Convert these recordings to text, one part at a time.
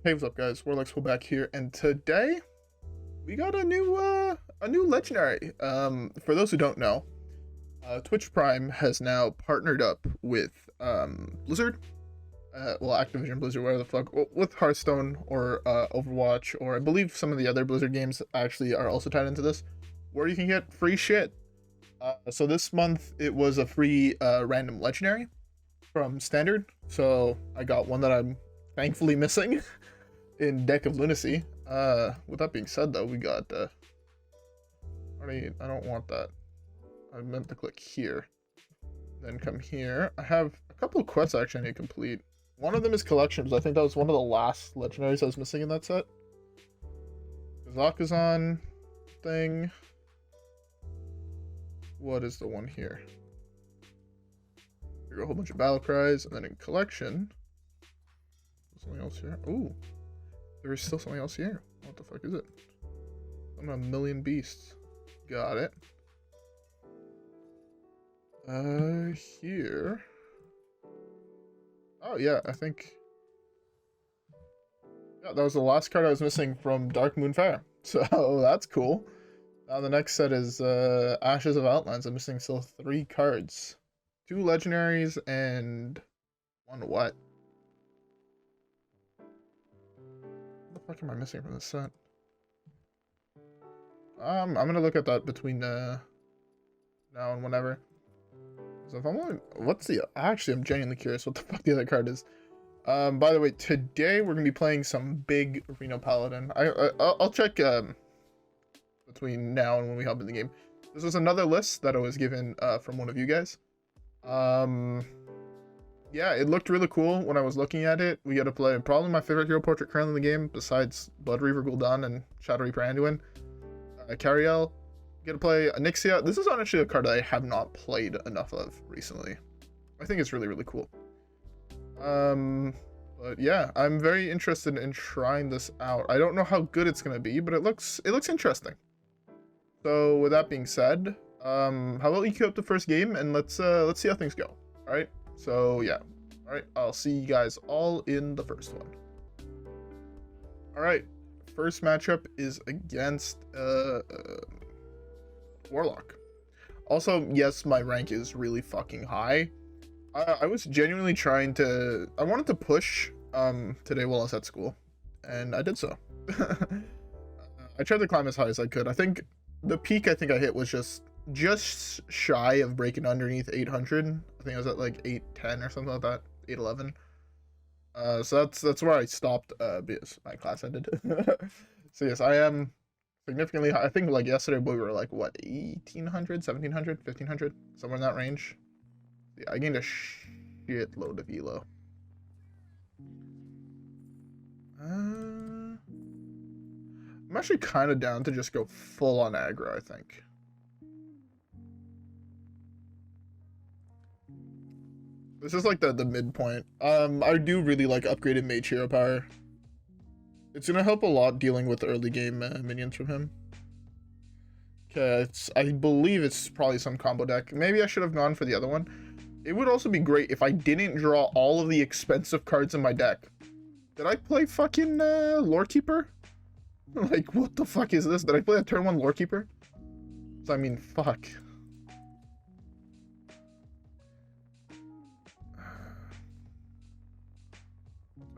Hey, what's up, guys? Warlock's back here, and today we got a new legendary. For those who don't know, Twitch Prime has now partnered up with Blizzard, well, Activision Blizzard, whatever the fuck, with Hearthstone or Overwatch, or I believe some of the other Blizzard games actually are also tied into this, where you can get free shit. So this month it was a free random legendary from Standard. So I got one that I'm thankfully missing in Deck of Lunacy. With that being said, though, we got I don't want that. I meant to click here, then come here. I have a couple of quests actually I need to complete. One of them is collections. I think that was one of the last legendaries I was missing in that set. Kazakus thing. What is the one here? Here go a whole bunch of battle cries, and then in collection, something else here. Ooh, there is still something else here. What the fuck is it? I'm a million beasts. Got it. Here. Oh yeah, I think. Yeah, that was the last card I was missing from Dark Moon Fair. So that's cool. Now the next set is Ashes of Outlands. I'm missing still 3 cards. 2 legendaries and 1 what? What the fuck am I missing from this set? I'm gonna look at that between now and whenever. So if I'm only, what's the, actually I'm genuinely curious what the fuck the other card is. By the way, today we're gonna be playing some big Reno Paladin. I'll check between now and when we hop in the game. This was another list that I was given from one of you guys. Yeah, it looked really cool when I was looking at it. We got to play probably my favorite hero portrait currently in the game, besides Blood Reaver Gul'dan and Shadow Reaper Anduin. Cariel. Get to play Onyxia. This is honestly a card that I have not played enough of recently. I think it's really, really cool. But yeah, I'm very interested in trying this out. I don't know how good it's gonna be, but it looks interesting. So with that being said, how about you queue up the first game and let's see how things go. All right. So yeah. All right. I'll see you guys all in the first one. All right. First matchup is against Warlock. Also, yes, my rank is really fucking high. I was genuinely trying to, I wanted to push today while I was at school, and I did so. I tried to climb as high as I could. I think the peak I hit was just shy of breaking underneath 800. I think I was at like 810 or something like that, 811. So that's where I stopped because my class ended. So yes, I am significantly high. I think like yesterday we were like what, 1800, 1700, 1500, somewhere in that range. Yeah, I gained a shitload of elo. I'm actually kind of down to just go full on aggro, I think. This is like the midpoint. I do really like upgraded mage hero power. It's gonna help a lot dealing with early game minions from him. Okay, I believe it's probably some combo deck. Maybe I should have gone for the other one. It would also be great if I didn't draw all of the expensive cards in my deck. Did I play fucking Lorekeeper? Like, what the fuck is this? Did I play a turn 1 Lorekeeper? So I mean, fuck.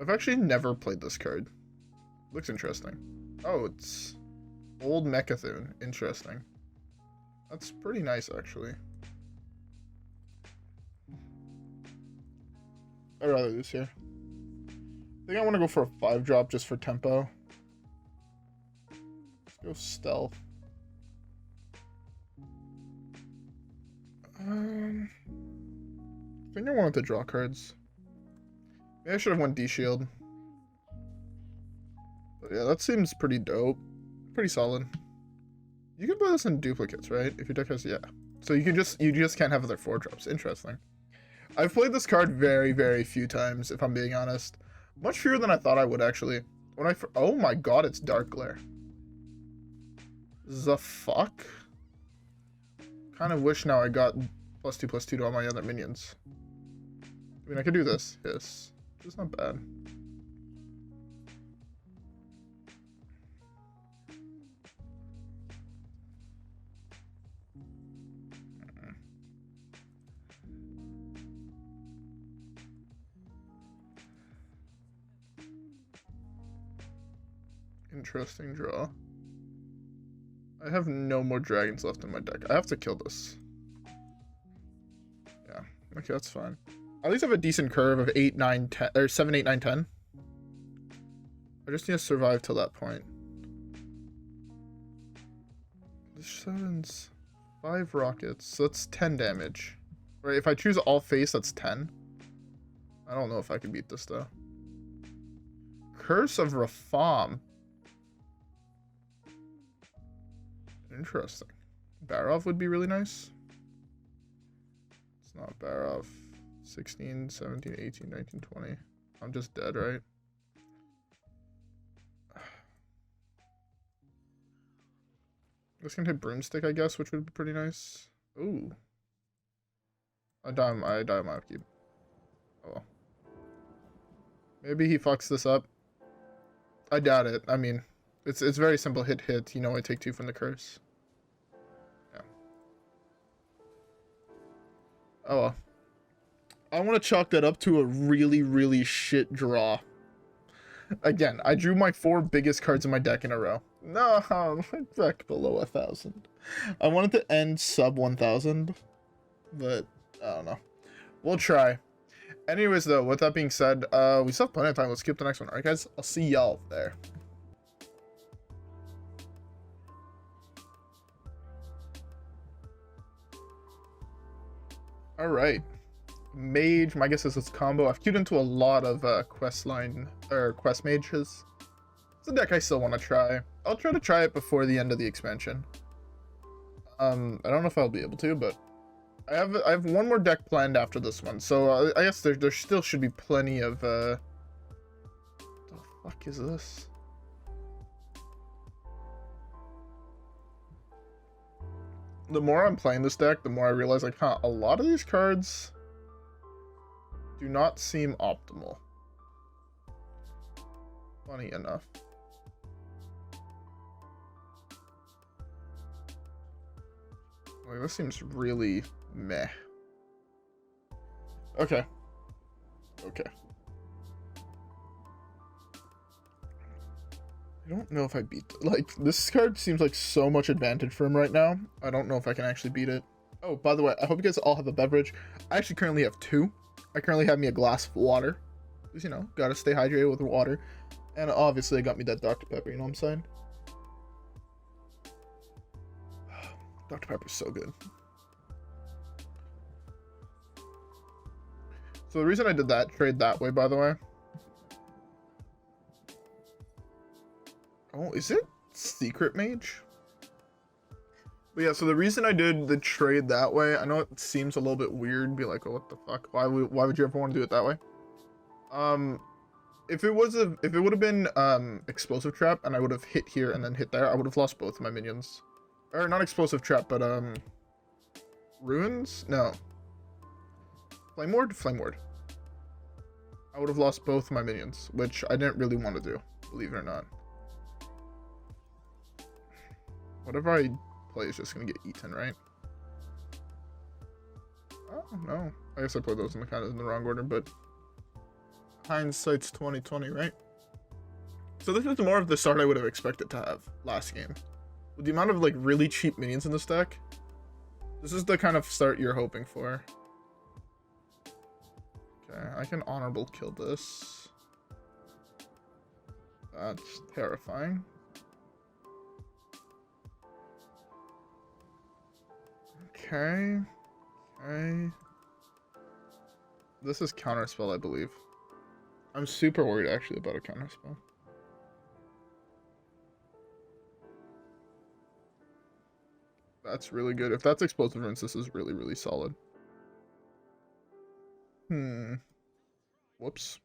I've actually never played this card. Looks interesting. Oh, it's Old Mechathune. Interesting. That's pretty nice, actually. I'd rather lose here. I think I want to go for a 5-drop just for tempo. Let's go stealth. I think I wanted to draw cards. Maybe I should have went D-Shield. But yeah, that seems pretty dope. Pretty solid. You can play this in duplicates, right? If your deck has, yeah. So you just can't have other 4-drops. Interesting. I've played this card very, very few times, if I'm being honest. Much fewer than I thought I would, actually. Oh my god, it's Dark Glare. The fuck? Kind of wish now I got +2/+2 to all my other minions. I mean, I could do this. Yes. It's not bad. Interesting draw. I have no more dragons left in my deck. I have to kill this. Yeah, okay, that's fine. At least I have a decent curve of 8, 9, 10, or 7, 8, 9, 10. I just need to survive till that point. This 7's 5 rockets, so that's 10 damage. Right, if I choose all face, that's 10. I don't know if I can beat this, though. Curse of Rafam. Interesting. Barov would be really nice. It's not Barov. 16, 17, 18, 19, 20. I'm just dead, right? This can hit Broomstick, I guess, which would be pretty nice. Ooh. I die on my upkeep. Oh well. Maybe he fucks this up. I doubt it. I mean, it's very simple. Hit. You know, I take 2 from the curse. Yeah. Oh well. I want to chalk that up to a really, really shit draw. Again, I drew my 4 biggest cards in my deck in a row. No, back below 1,000. I wanted to end sub 1,000, but I don't know. We'll try. Anyways, though, with that being said, we still have plenty of time. Let's skip the next one. All right, guys? I'll see y'all there. All right. Mage, my guess is it's combo. I've queued into a lot of quest mages. It's a deck I still want to try. I'll try to try it before the end of the expansion. I don't know if I'll be able to, but I have one more deck planned after this one, so I guess there still should be plenty of what the fuck is this? The more I'm playing this deck, the more I realize, like, huh, a lot of these cards do not seem optimal. Funny enough. Like, this seems really meh. Okay. Okay. I don't know if I beat... Like, this card seems like so much advantage for him right now. I don't know if I can actually beat it. Oh, by the way, I hope you guys all have a beverage. I actually currently have 2. I currently have me a glass of water. Because, you know, gotta stay hydrated with water. And obviously I got me that Dr. Pepper, you know what I'm saying? Dr. Pepper's so good. So the reason I did that trade that way, by the way. Oh, is it Secret Mage? But yeah, so the reason I did the trade that way, I know it seems a little bit weird, be like, oh, what the fuck? Why would you ever want to do it that way? If it would have been explosive trap and I would have hit here and then hit there, I would have lost both of my minions. Or not explosive trap, but ruins? No. Flame ward? I would have lost both of my minions, which I didn't really want to do, believe it or not. Whatever I play is just gonna get eaten, right? Oh no. I guess I played those in the wrong order, but hindsight's 20/20, right? So this is more of the start I would have expected to have last game. With the amount of like really cheap minions in this deck, this is the kind of start you're hoping for. Okay, I can honorable kill this. That's terrifying. Okay. This is counterspell, I believe. I'm super worried actually about a counterspell. That's really good. If that's explosive runes, this is really, really solid. Whoops.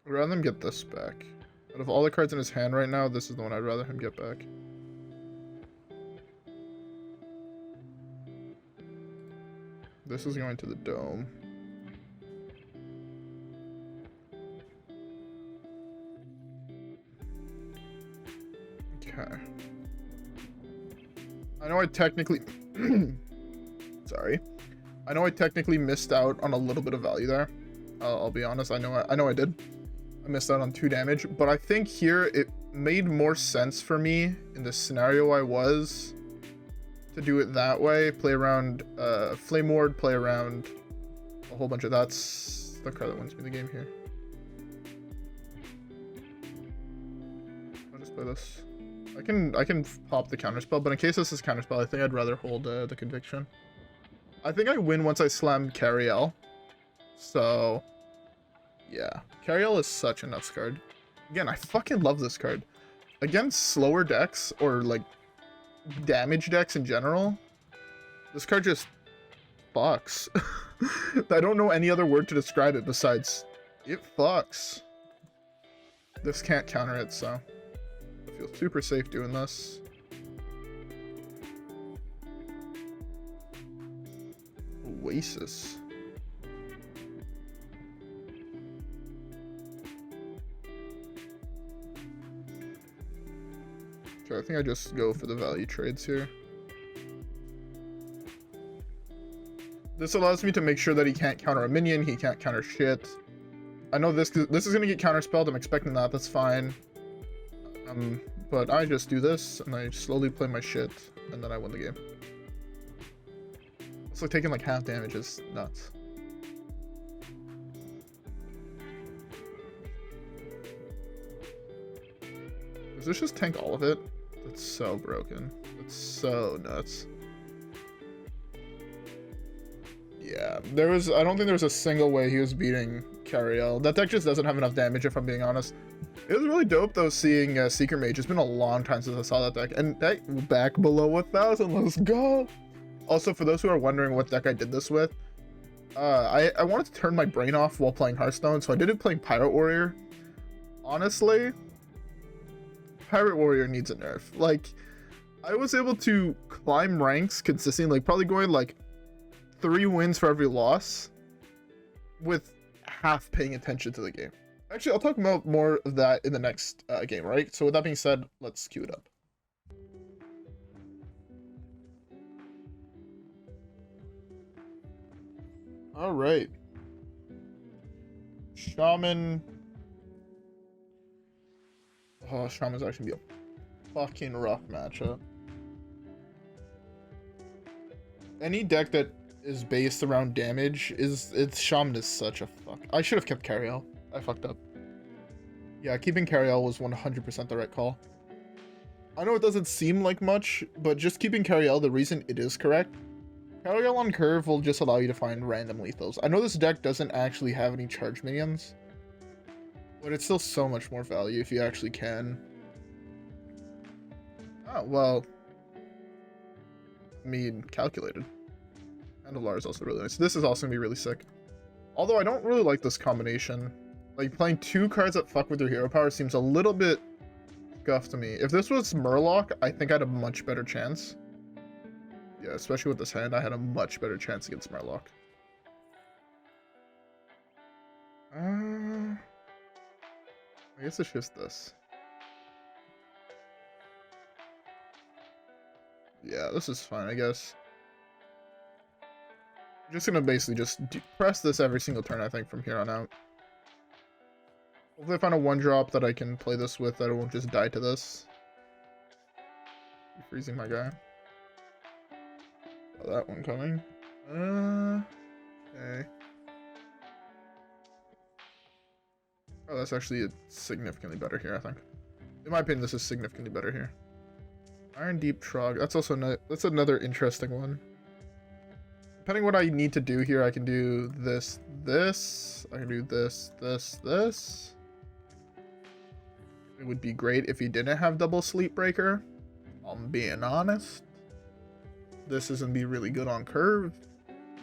I'd rather him get this back. Out of all the cards in his hand right now, this is the one I'd rather him get back. This is going to the dome. Okay. I know I technically... Sorry. I know I technically missed out on a little bit of value there. I'll be honest. I know I did. I missed out on 2 damage, but I think here it made more sense for me in the scenario I was to do it that way. Play around Flame Ward, play around a whole bunch of that's the card that wins me the game here. I'll just play this. I can pop the counterspell, but in case this is counterspell, I think I'd rather hold the conviction. I think I win once I slam Cariel. So yeah, Cariel is such a nuts card. Again, I fucking love this card. Against slower decks or like damage decks in general, this card just fucks. I don't know any other word to describe it besides it fucks. This can't counter it, so I feel super safe doing this. Oasis. Okay, I think I just go for the value trades here. This allows me to make sure that he can't counter a minion, he can't counter shit. I know this is gonna get counterspelled, I'm expecting that, that's fine. But I just do this, and I slowly play my shit, and then I win the game. It's like taking like half damage is nuts. Does this just tank all of it? That's so broken. That's so nuts. Yeah, I don't think there was a single way he was beating Cariel. That deck just doesn't have enough damage, if I'm being honest. It was really dope though seeing Secret Mage. It's been a long time since I saw that deck, and that back below 1,000. Let's go. Also, for those who are wondering what deck I did this with, I wanted to turn my brain off while playing Hearthstone, so I did it playing Pirate Warrior. Honestly, Pirate Warrior needs a nerf. Like, I was able to climb ranks consistently, like probably going like 3 wins for every loss with half paying attention to the game. Actually, I'll talk about more of that in the next game, right? So with that being said, let's queue it up. All right. Shaman. Oh, Shaman's actually gonna be a fucking rough matchup. Any deck that is based around damage Shaman is such a fuck. I should have kept Cariel. I fucked up. Yeah, keeping Cariel was 100% the right call. I know it doesn't seem like much, but just keeping Cariel, the reason it is correct, Cariel on curve will just allow you to find random lethals. I know this deck doesn't actually have any charge minions, but it's still so much more value if you actually can. Oh, well, I mean, calculated. And Alar is also really nice. This is also gonna be really sick. Although I don't really like this combination. Like, playing 2 cards that fuck with your hero power seems a little bit scuffed to me. If this was Murloc, I think I had a much better chance. Yeah, especially with this hand, I had a much better chance against Murloc. I guess it's just this. Yeah, this is fine, I guess. I'm just gonna basically just press this every single turn, I think, from here on out. Hopefully I find a 1-drop that I can play this with that I won't just die to this. You're freezing my guy. Oh, that one coming. Okay. Oh, that's actually significantly better here, I think. In my opinion, this is significantly better here. Irondeep Trogg. That's also that's another interesting one. Depending what I need to do here, I can do this. I can do this. It would be great if he didn't have double Sleep Breaker. I'm being honest. This is gonna be really good on curve.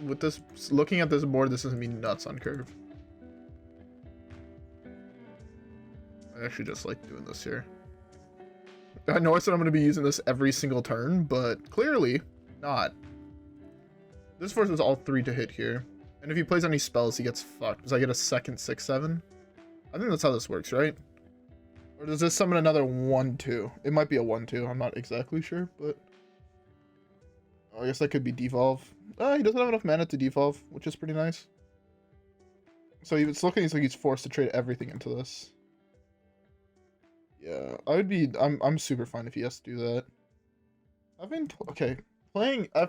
With this, looking at this board, this is gonna be nuts on curve. I actually just like doing this here. I know I said I'm gonna be using this every single turn, but clearly not. This forces all 3 to hit here. And if he plays any spells, he gets fucked. Because I get a second 6/7. I think that's how this works, right? Or does this summon another 1/2? It might be a 1/2. I'm not exactly sure, but... Oh, I guess that could be devolve. He doesn't have enough mana to devolve, which is pretty nice. So it's looking like he's forced to trade everything into this. Yeah, I'm super fine if he has to do that. I've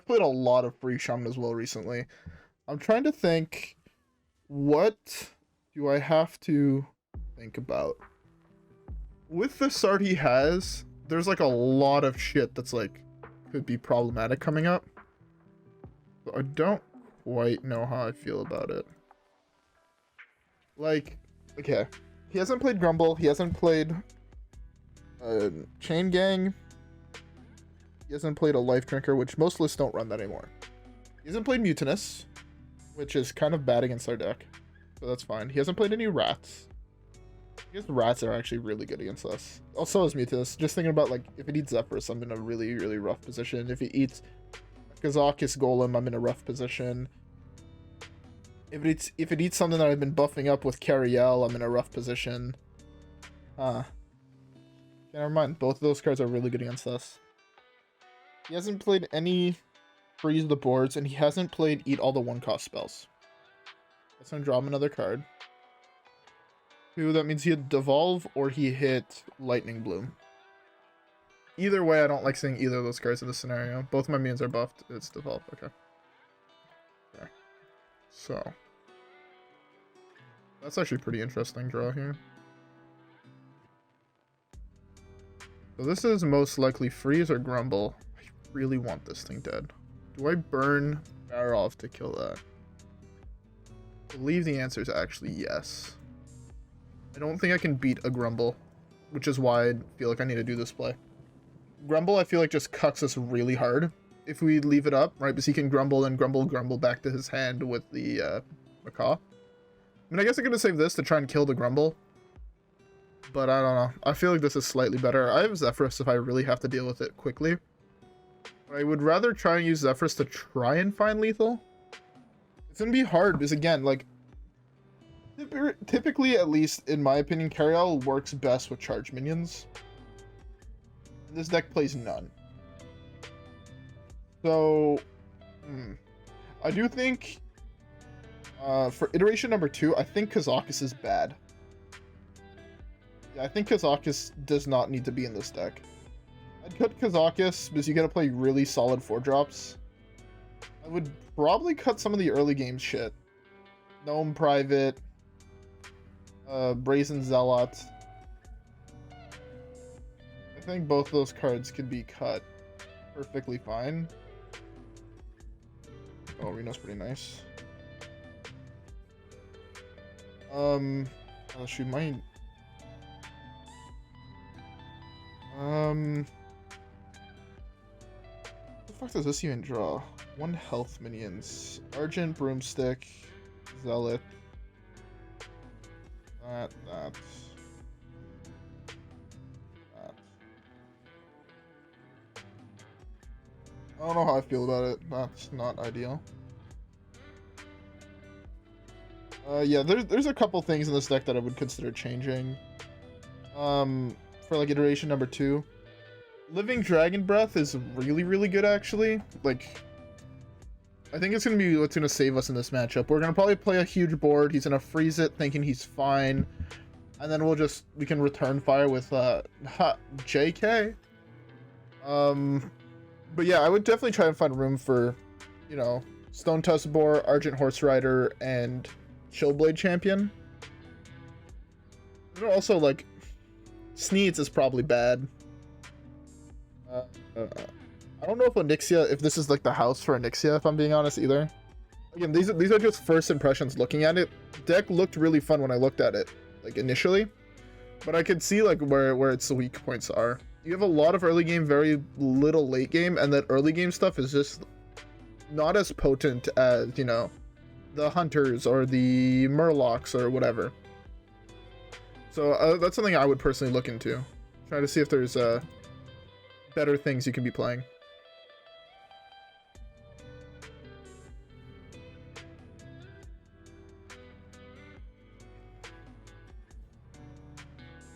played a lot of free shaman as well recently. I'm trying to think, what do I have to think about? With the start he has, there's like a lot of shit that's like could be problematic coming up. But I don't quite know how I feel about it. Like, okay, he hasn't played Grumble, he hasn't played Chain Gang, he hasn't played a Life Drinker, which most lists don't run that anymore. He hasn't played Mutinous, which is kind of bad against our deck, so that's fine. He hasn't played any Rats. I guess the Rats are actually really good against us. Also is Mutinous. Just thinking about, like, if it eats Zephrys, I'm in a really, really rough position. If it eats Kazakus Golem, I'm in a rough position. If it eats something that I've been buffing up with Cariel, I'm in a rough position. Okay, never mind. Both of those cards are really good against us. He hasn't played any freeze the boards, and he hasn't played eat all the one-cost spells. That's gonna draw him another card. 2, that means he had Devolve or he hit Lightning Bloom. Either way, I don't like seeing either of those cards in this scenario. Both my minions are buffed. It's Devolve. Okay. So that's actually a pretty interesting draw here. So this is most likely freeze or Grumble. I really want this thing dead. Do I burn Barov to kill that? I believe the answer is actually yes. I don't think I can beat a Grumble, which is why I feel like I need to do this play. Grumble, I feel like, just cucks us really hard if we leave it up, right? Because he can Grumble and Grumble back to his hand with the Macaw. I mean, I guess I could have saved this to try and kill the Grumble, but I don't know. I feel like this is slightly better. I have Zephrys if I really have to deal with it quickly. But I would rather try and use Zephrys to try and find lethal. It's gonna be hard because, again, like, typically, at least in my opinion, Cariel works best with charged minions. This deck plays none. So, I do think, for iteration number 2, I think Kazakus is bad. Yeah, I think Kazakus does not need to be in this deck. I'd cut Kazakus because you gotta play really solid 4-drops. I would probably cut some of the early game shit. Gnome Private, Brazen Zealot. I think both those cards could be cut perfectly fine. Oh, Reno's pretty nice. Oh shoot, what the fuck does this even draw? 1 health minions. Argent, Broomstick, Zealot. That. I don't know how I feel about it. That's not ideal. Yeah, there's a couple things in this deck that I would consider changing. For like iteration number 2. Living Dragonbreath is really, really good actually. Like, I think it's gonna be what's gonna save us in this matchup. We're gonna probably play a huge board. He's gonna freeze it, thinking he's fine, and then we can return fire with JK. But yeah, I would definitely try and find room for, you know, Stone Tuskboar, Argent Horse Rider, and Chillblade Champion. But also, like, Sneeds is probably bad. I don't know if this is like the house for Onyxia, if I'm being honest either. Again, these are just first impressions looking at it. Deck looked really fun when I looked at it, like, initially. But I could see, like, where its weak points are. You have a lot of early game, very little late game, and that early game stuff is just not as potent as, you know, the Hunters or the Murlocs or whatever. So that's something I would personally look into. Try to see if there's better things you can be playing.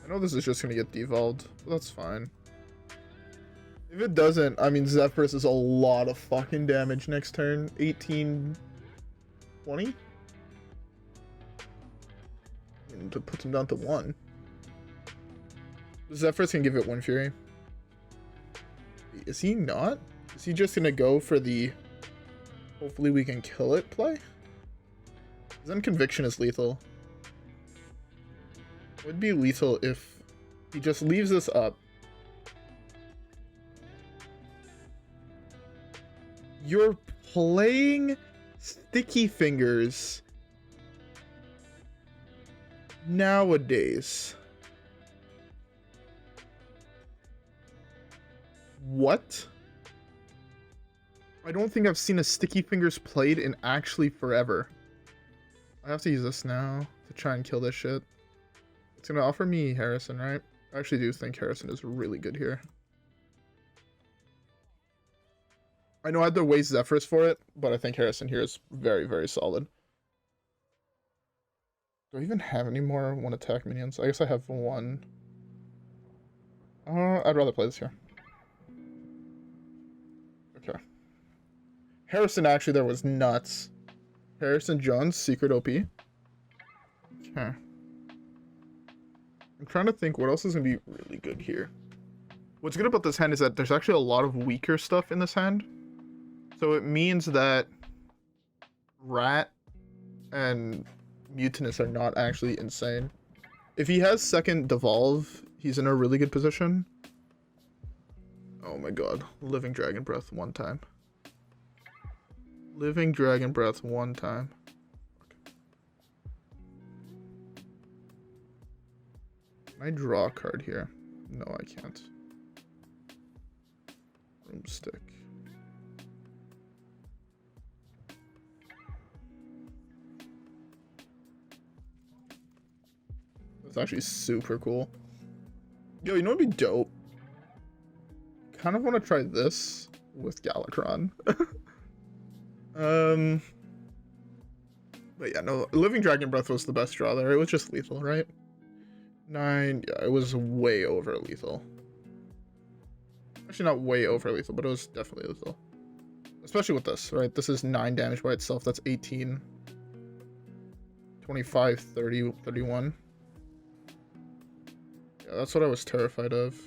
I know this is just going to get devolved, but that's fine. If it doesn't, I mean, Zephrys is a lot of fucking damage next turn. 18, 20? And to put him down to 1. Zephrys can give it 1 Fury. Is he not? Is he just gonna go for the hopefully we can kill it play? Then Conviction is lethal. Would be lethal if he just leaves this up. You're playing Sticky Fingers nowadays. What? I don't think I've seen a Sticky Fingers played in actually forever. I have to use this now to try and kill this shit. It's gonna offer me Harrison, right? I actually do think Harrison is really good here. I know I had to waste Zephrys for it, but I think Harrison here is very, very solid. Do I even have any more one attack minions? I guess I have one. I'd rather play this here. Okay. Harrison actually there was nuts. Harrison Jones, Secret OP. Okay. I'm trying to think what else is going to be really good here. What's good about this hand is that there's actually a lot of weaker stuff in this hand. So it means that Rat and Mutinous are not actually insane. If he has second Devolve, he's in a really good position. Oh my god. Living Dragon Breath one time. Living Dragon Breath one time. Can I draw a card here? No, I can't. Broomstick. That's actually super cool. Yo, you know what'd be dope? Kind of want to try this with Galakrond. But yeah, no, Living Dragon Breath was the best draw there. It was just lethal, right? 9, yeah, it was way over lethal. Actually, not way over lethal, but it was definitely lethal. Especially with this, right? This is 9 damage by itself. That's 18. 25, 30, 31. Yeah, that's what I was terrified of.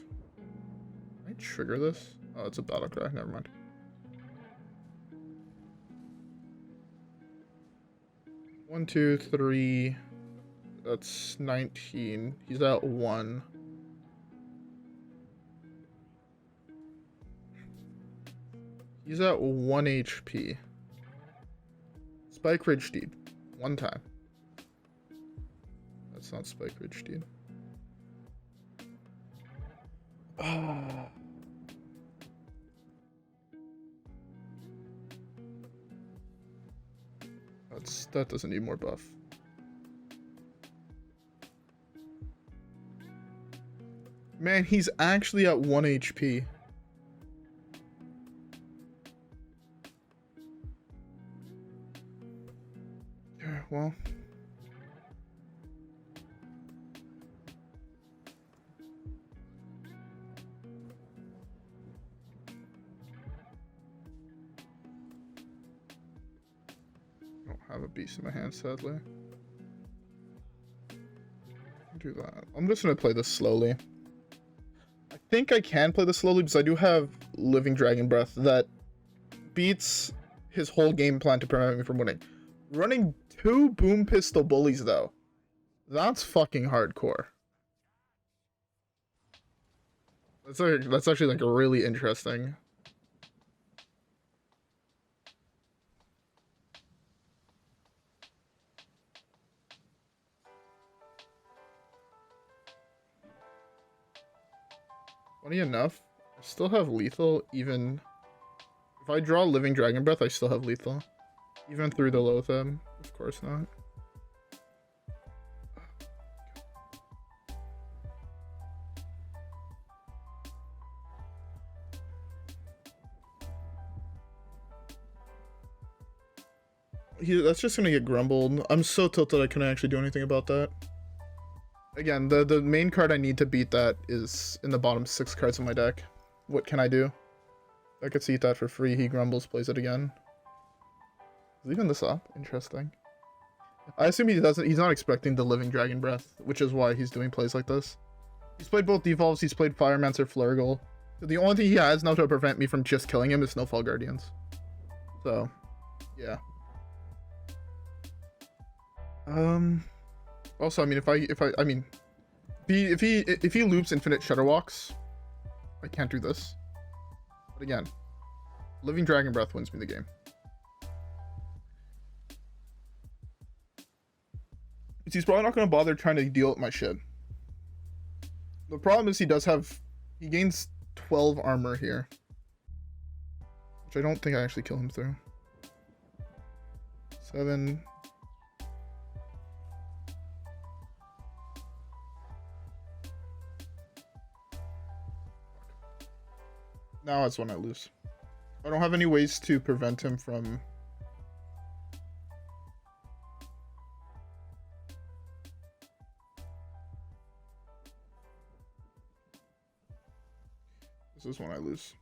Can I trigger this? Oh, it's a battle cry. Never mind. One, 2, 3. That's 19. He's at 1. He's at 1 HP. Spikeridged Steed. One time. That's not Spikeridged Steed. That doesn't need more buff. Man, he's actually at 1 HP. Yeah, well. I don't have a beast in my hand, sadly. Do that. I'm just gonna play this slowly. I think I can play this slowly because I do have Living Dragon Breath that beats his whole game plan to prevent me from winning. Running 2 Boom Pistol Bullies though, that's fucking hardcore. That's actually like really interesting. Funny enough, I still have lethal even if I draw Living Dragon Breath, I still have lethal. Even through the Loatheb, of course not. That's just gonna get grumbled. I'm so tilted I couldn't actually do anything about that. Again, the main card I need to beat that is in the bottom 6 cards of my deck. what can I do? I could see that for free. He grumbles, plays it again. Is even this up? Interesting. I assume he doesn't. He's not expecting the Living Dragonbreath, which is why he's doing plays like this. He's played both defaults. He's played Firemancer, Flurgle. So the only thing he has now to prevent me from just killing him is Snowfall Guardians. So, yeah. Also, I mean, if he loops infinite Shudderwalks, I can't do this. But again, Living Dragonbreath wins me the game. He's probably not going to bother trying to deal with my shit. The problem is he gains 12 armor here. Which I don't think I actually kill him through. 7. Now that's when I lose. I don't have any ways to prevent him from... This is when I lose.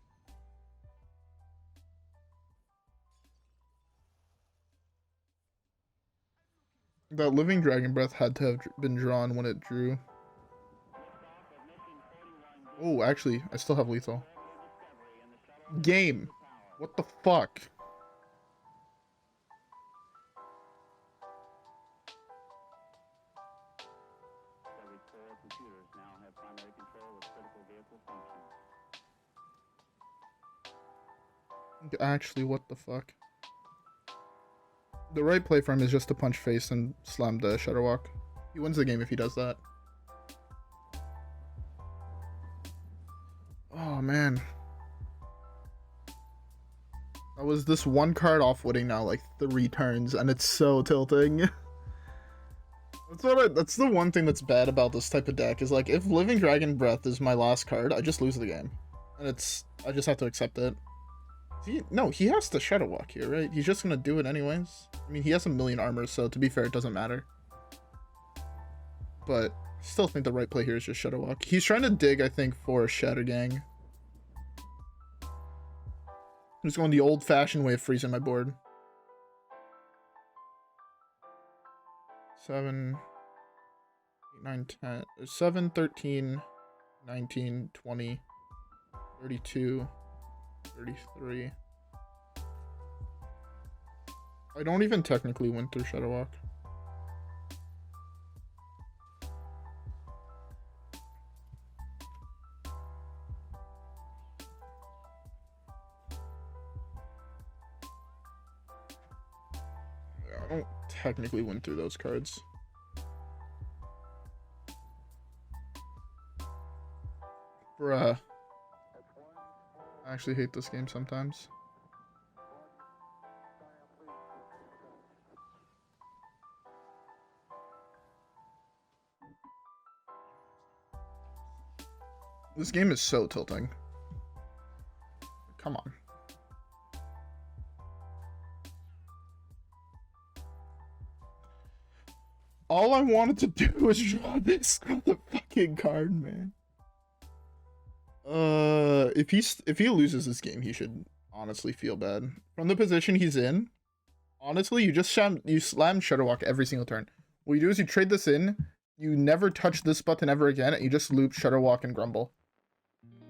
That Living Dragonbreath had to have been drawn when it drew. Oh, actually, I still have lethal. Game. What the fuck? Actually, what the fuck? The right play for him is just to punch face and slam the Shudderwalk. He wins the game if he does that. Oh man. I was this one card off winning now like 3 turns and it's so tilting. That's the one thing that's bad about this type of deck is like if Living Dragonbreath is my last card, I just lose the game. And I just have to accept it. No, he has to Shudderwalk here, right? He's just gonna do it anyways. I mean, he has a million armor, so to be fair, it doesn't matter. But I still think the right play here is just Shudderwalk. He's trying to dig, I think, for a Shatter Gang. He's going the old-fashioned way of freezing my board. 7, 8, 9, 10, 7, 13, 19, 20, 32, 33. I don't even technically win through Shudderwalk. Yeah, I don't technically win through those cards. Bruh. I actually hate this game sometimes. This game is so tilting. Come on. All I wanted to do was draw this fucking card, man. If he loses this game, he should honestly feel bad. From the position he's in, honestly, you slam Shudderwalk every single turn. What you do is you trade this in, you never touch this button ever again, and you just loop Shudderwalk and Grumble.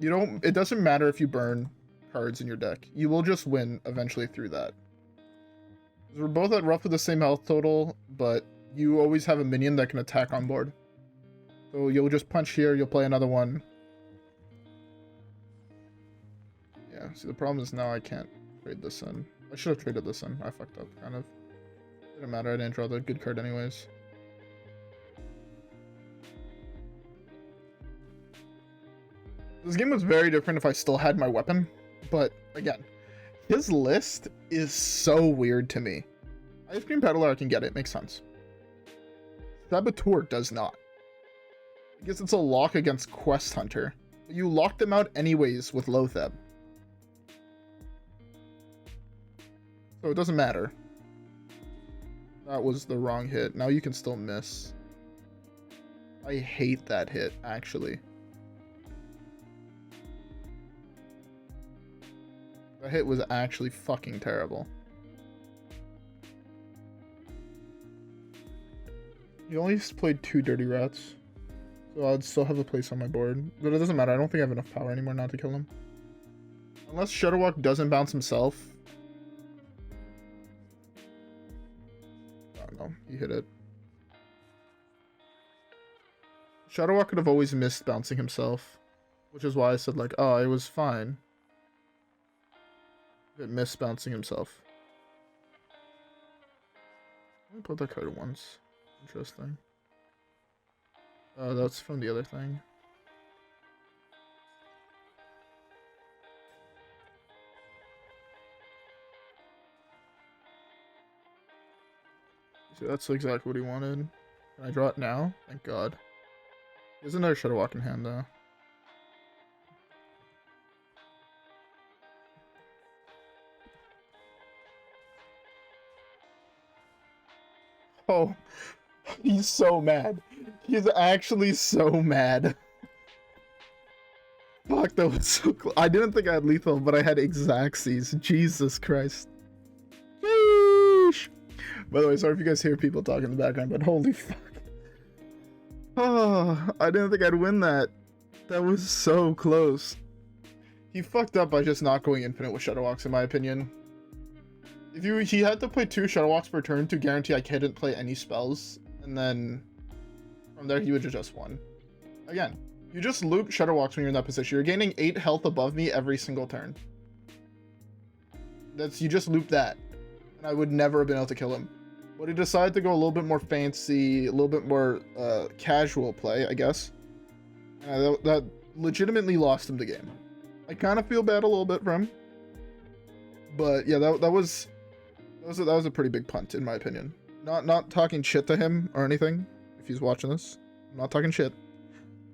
It doesn't matter if you burn cards in your deck. You will just win eventually through that. We're both at roughly the same health total, but you always have a minion that can attack on board. So you'll just punch here, you'll play another one. Yeah, see the problem is now I can't trade this in. I should have traded this in. I fucked up, kind of. Didn't matter, I didn't draw the good card anyways. This game was very different if I still had my weapon, but again, his list is so weird to me. Ice Cream Peddler, I can get it, makes sense. Saboteur does not. I guess it's a lock against Quest Hunter. But you lock them out anyways with Loatheb. So it doesn't matter. That was the wrong hit. Now you can still miss. I hate that hit, actually. That hit was actually fucking terrible. He only played 2 Dirty Rats. So I'd still have a place on my board. But it doesn't matter. I don't think I have enough power anymore not to kill him. Unless Shudderwock doesn't bounce himself. Oh no, he hit it. Shudderwock could have always missed bouncing himself. Which is why I said like, oh, it was fine. It missed bouncing himself. Let me put that card once. Interesting. Oh, that's from the other thing. See, that's exactly what he wanted. Can I draw it now? Thank God. He has another Shudderwock in hand, though. Oh, he's so mad. He's actually so mad. Fuck, that was so close. I didn't think I had lethal, but I had Xaxes. Jesus Christ. Sheesh. By the way, sorry if you guys hear people talking in the background, but holy fuck. Oh, I didn't think I'd win that. That was so close. He fucked up by just not going infinite with Shudderwocks, in my opinion. He had to play 2 Shudderwocks per turn to guarantee I couldn't play any spells, and then from there he would have just won. Again, you just loop Shudderwocks when you're in that position. You're gaining 8 health above me every single turn. You just loop that, and I would never have been able to kill him. But he decided to go a little bit more fancy, a little bit more casual play, I guess. That legitimately lost him the game. I kind of feel bad a little bit for him, but yeah, that was a pretty big punt in my opinion. Not talking shit to him or anything. If he's watching this, I'm not talking shit.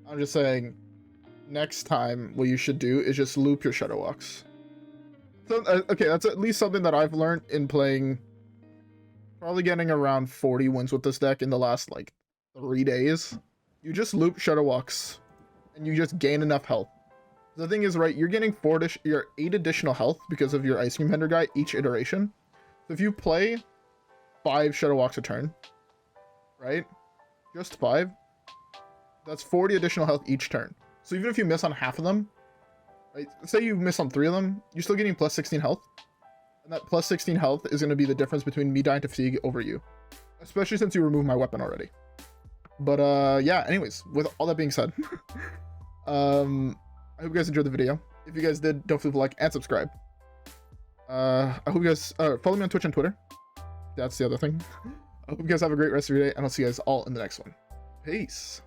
I'm just saying, next time what you should do is just loop your Shudderwocks. So, okay, that's at least something that I've learned in playing. Probably getting around 40 wins with this deck in the last like 3 days. You just loop Shudderwocks, and you just gain enough health. The thing is, right, you're getting 8 additional health because of your Ice Cream Vendor guy each iteration. So if you play 5 Shudderwocks a turn, right? Just 5. That's 40 additional health each turn. So even if you miss on half of them, right? Say you miss on 3 of them, you're still getting plus 16 health. And that plus 16 health is going to be the difference between me dying to fatigue over you. Especially since you removed my weapon already. But yeah, anyways, with all that being said, I hope you guys enjoyed the video. If you guys did, don't forget to like and subscribe. I hope you guys follow me on Twitch and Twitter. That's the other thing. I hope you guys have a great rest of your day, and I'll see you guys all in the next one. Peace.